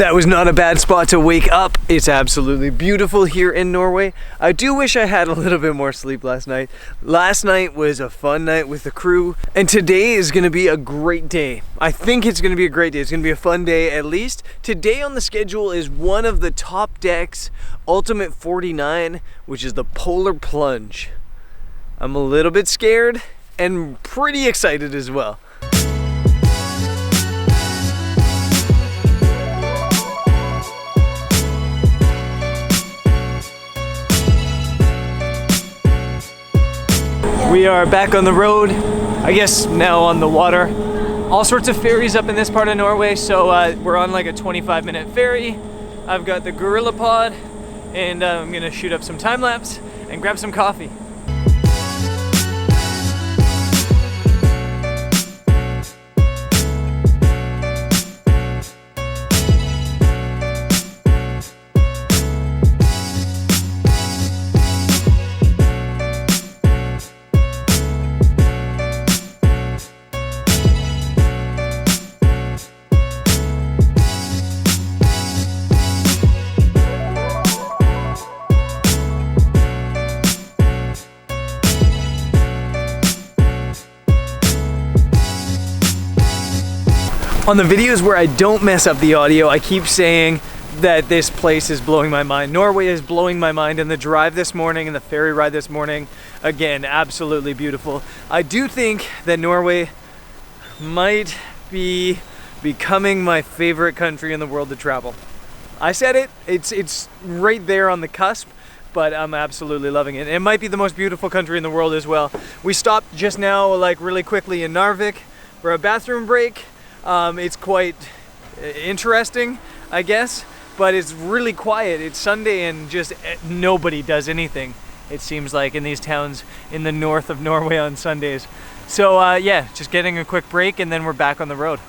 That was not a bad spot to wake up. It's absolutely beautiful here in Norway. I do wish I had a little bit more sleep last night. Last night was a fun night with the crew, and today is gonna be a great day. I think it's gonna be a great day. It's gonna be a fun day at least. Today on the schedule is one of the TopDeck's Ultimate 49, which is the Polar Plunge. I'm a little bit scared and pretty excited as well. We are back on the road, I guess now on the water. All sorts of ferries up in this part of Norway, so we're on like a 25-minute ferry. I've got the Gorilla Pod, and I'm gonna shoot up some time lapse and grab some coffee. On the videos where I don't mess up the audio, I keep saying that this place is blowing my mind. Norway is blowing my mind, and the drive this morning and the ferry ride this morning, again, absolutely beautiful. I do think that Norway might be becoming my favorite country in the world to travel. I said it, it's right there on the cusp, but I'm absolutely loving it. It might be the most beautiful country in the world as well. We stopped just now, like really quickly in Narvik for a bathroom break. It's quite interesting, I guess, but it's really quiet. It's Sunday and just nobody does anything, it seems like, in these towns in the north of Norway on Sundays. So yeah, just getting a quick break and then we're back on the road.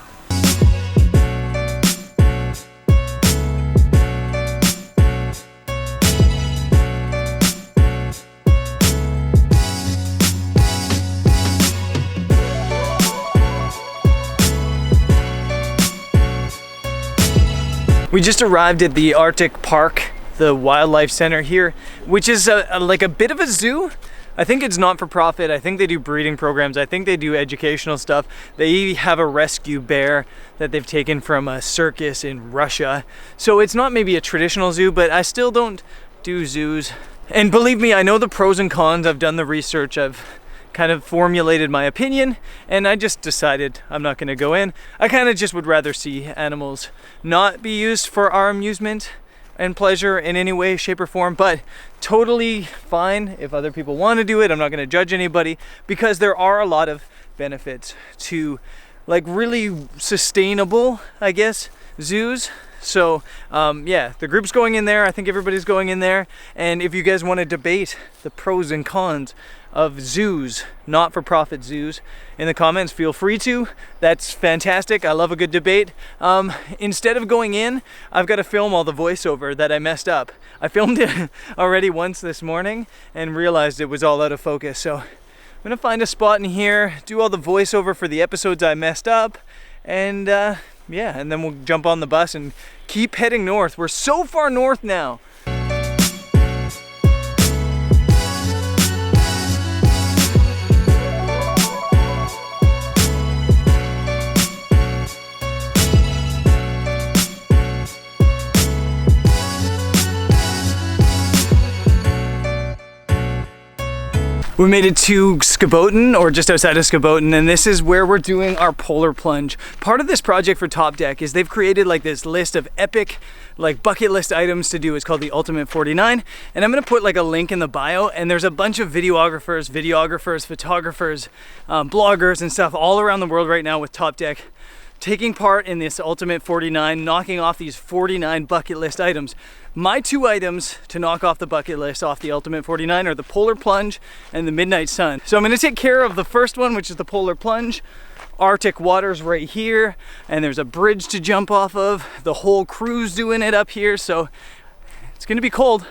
We just arrived at the Arctic Park, the wildlife center here, which is like a bit of a zoo. I think it's not for profit. I think they do breeding programs. I think they do educational stuff. They have a rescue bear that they've taken from a circus in Russia. So it's not maybe a traditional zoo, but I still don't do zoos. And believe me, I know the pros and cons. I've done the research. I've kind of formulated my opinion, and I just decided I'm not going to go in. I kind of just would rather see animals not be used for our amusement and pleasure in any way, shape, or form, but totally fine if other people want to do it. I'm not going to judge anybody, because there are a lot of benefits to like really sustainable, I guess, zoos. So yeah, the group's going in there. I think everybody's going in there. And if you guys want to debate the pros and cons of zoos, not-for-profit zoos, in the comments, feel free to. That's fantastic. I love a good debate. Instead of going in, I've got to film all the voiceover that I messed up. I filmed it already once this morning and realized it was all out of focus. So I'm gonna find a spot in here, do all the voiceover for the episodes I messed up, and yeah, and then we'll jump on the bus and keep heading north. We're so far north now. We made it to Skibotn, or just outside of Skibotn, and this is where we're doing our polar plunge. Part of this project for TopDeck is they've created like this list of epic like bucket list items to do. It's called the Ultimate 49, and I'm gonna put like a link in the bio, and there's a bunch of videographers, photographers, bloggers and stuff all around the world right now with TopDeck taking part in this Ultimate 49, knocking off these 49 bucket list items. My two items to knock off the bucket list off the Ultimate 49 are the Polar Plunge and the Midnight Sun. So I'm gonna take care of the first one, which is the Polar Plunge. Arctic waters right here, and there's a bridge to jump off of. The whole crew's doing it up here, so it's gonna be cold,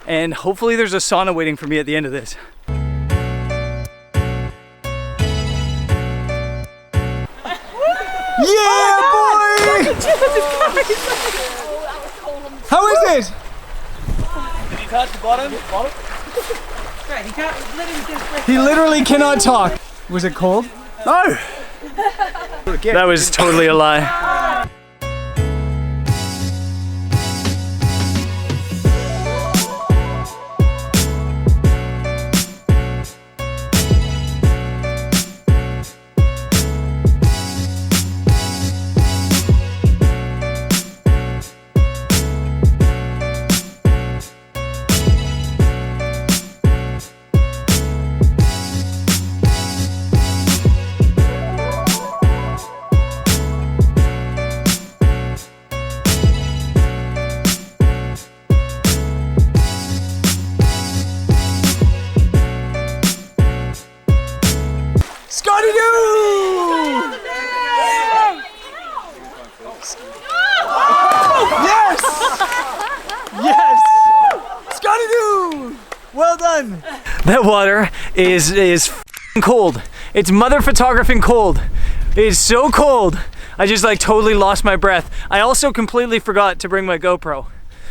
and hopefully there's a sauna waiting for me at the end of this. Yeah, boy! How is it? Did you touch the bottom? Right, he can't let him just He literally cannot talk. Was it cold? No! That was totally a lie. Yes! Yes! Scotty-doo! Well done! That water is f***ing cold. It's mother photographing cold. It is so cold. I just like totally lost my breath. I also completely forgot to bring my GoPro,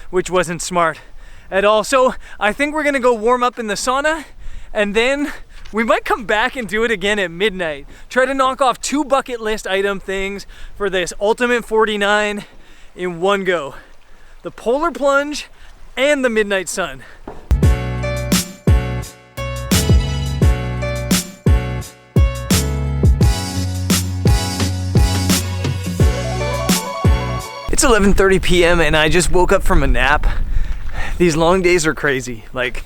which wasn't smart at all. So I think we're gonna go warm up in the sauna, and then we might come back and do it again at midnight. Try to knock off 2 bucket list item things for this Ultimate 49 in one go. The polar plunge and the midnight sun. It's 11:30 p.m. and I just woke up from a nap. These long days are crazy, like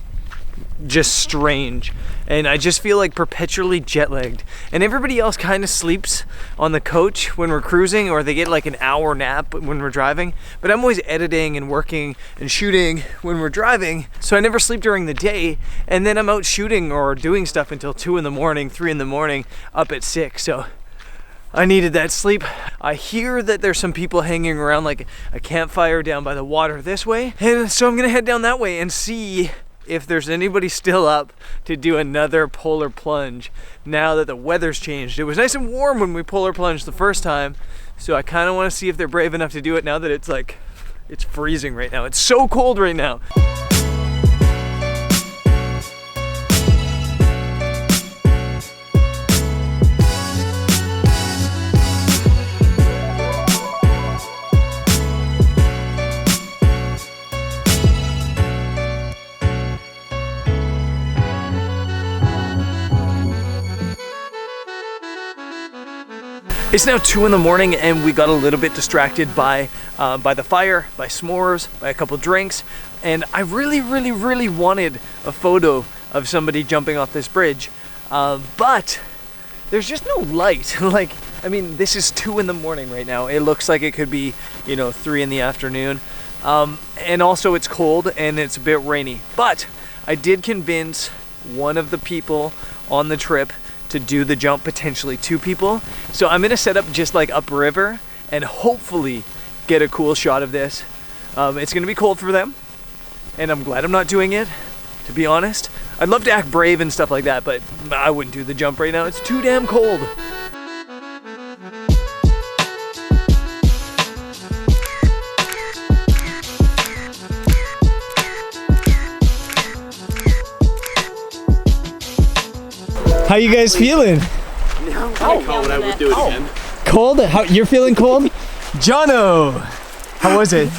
just strange. And I just feel like perpetually jet lagged. And everybody else kind of sleeps on the coach when we're cruising, or they get like an hour nap when we're driving. But I'm always editing and working and shooting when we're driving, so I never sleep during the day. And then I'm out shooting or doing stuff until 2 in the morning, 3 in the morning, up at 6. So I needed that sleep. I hear that there's some people hanging around like a campfire down by the water this way. And so I'm gonna head down that way and see if there's anybody still up to do another polar plunge now that the weather's changed. It was nice and warm when we polar plunged the first time, so I kind of want to see if they're brave enough to do it now that it's freezing right now. It's so cold right now. It's now 2 in the morning and we got a little bit distracted by the fire, by s'mores, by a couple drinks, and I really wanted a photo of somebody jumping off this bridge, but there's just no light. Like, I mean, this is 2 in the morning right now. It looks like it could be, 3 in the afternoon, and also it's cold and it's a bit rainy. But I did convince one of the people on the trip to do the jump, potentially 2 people. So I'm gonna set up just like upriver and hopefully get a cool shot of this. It's gonna be cold for them, and I'm glad I'm not doing it, to be honest. I'd love to act brave and stuff like that, but I wouldn't do the jump right now. It's too damn cold. How you guys feeling? Yeah, I'm kind of cold. I would do it again. Cold? How, you're feeling cold? Jono! How was it?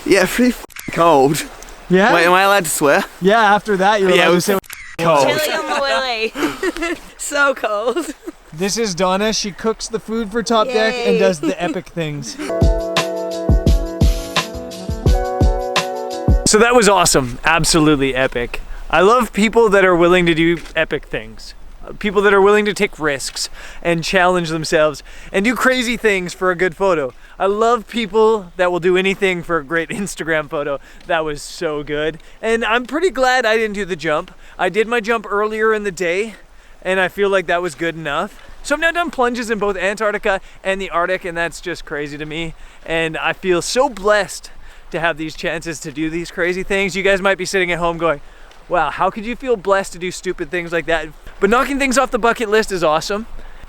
Yeah, pretty cold. Yeah? Wait, am I allowed to swear? Yeah, after that you're allowed to say cold. Chili on the willy. So cold. This is Donna. She cooks the food for Top Deck and does the epic things. So that was awesome. Absolutely epic. I love people that are willing to do epic things. People that are willing to take risks and challenge themselves and do crazy things for a good photo. I love people that will do anything for a great Instagram photo. That was so good. And I'm pretty glad I didn't do the jump. I did my jump earlier in the day and I feel like that was good enough. So I've now done plunges in both Antarctica and the Arctic, and that's just crazy to me. And I feel so blessed to have these chances to do these crazy things. You guys might be sitting at home going, wow, how could you feel blessed to do stupid things like that? But knocking things off the bucket list is awesome.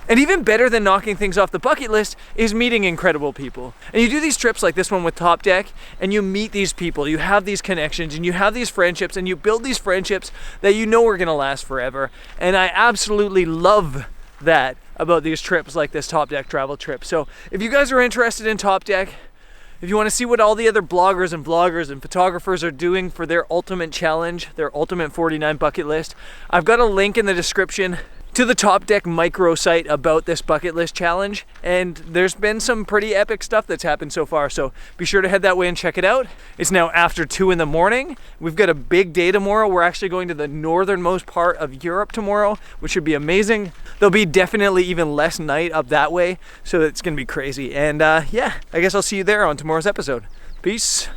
And even better than knocking things off the bucket list is meeting incredible people. And you do these trips like this one with TopDeck, and you meet these people, you have these connections, and you have these friendships, and you build these friendships that you know are gonna last forever. And I absolutely love that about these trips like this TopDeck travel trip. So if you guys are interested in TopDeck, if you want to see what all the other bloggers and vloggers and photographers are doing for their ultimate challenge, their ultimate 49 bucket list, I've got a link in the description to the TopDeck microsite about this bucket list challenge, and there's been some pretty epic stuff that's happened so far, so be sure to head that way and check it out. It's now after 2 in the morning. We've got a big day tomorrow. We're actually going to the northernmost part of Europe tomorrow, which should be amazing. There'll be definitely even less night up that way, so it's gonna be crazy. And yeah, I guess I'll see you there on tomorrow's episode. Peace.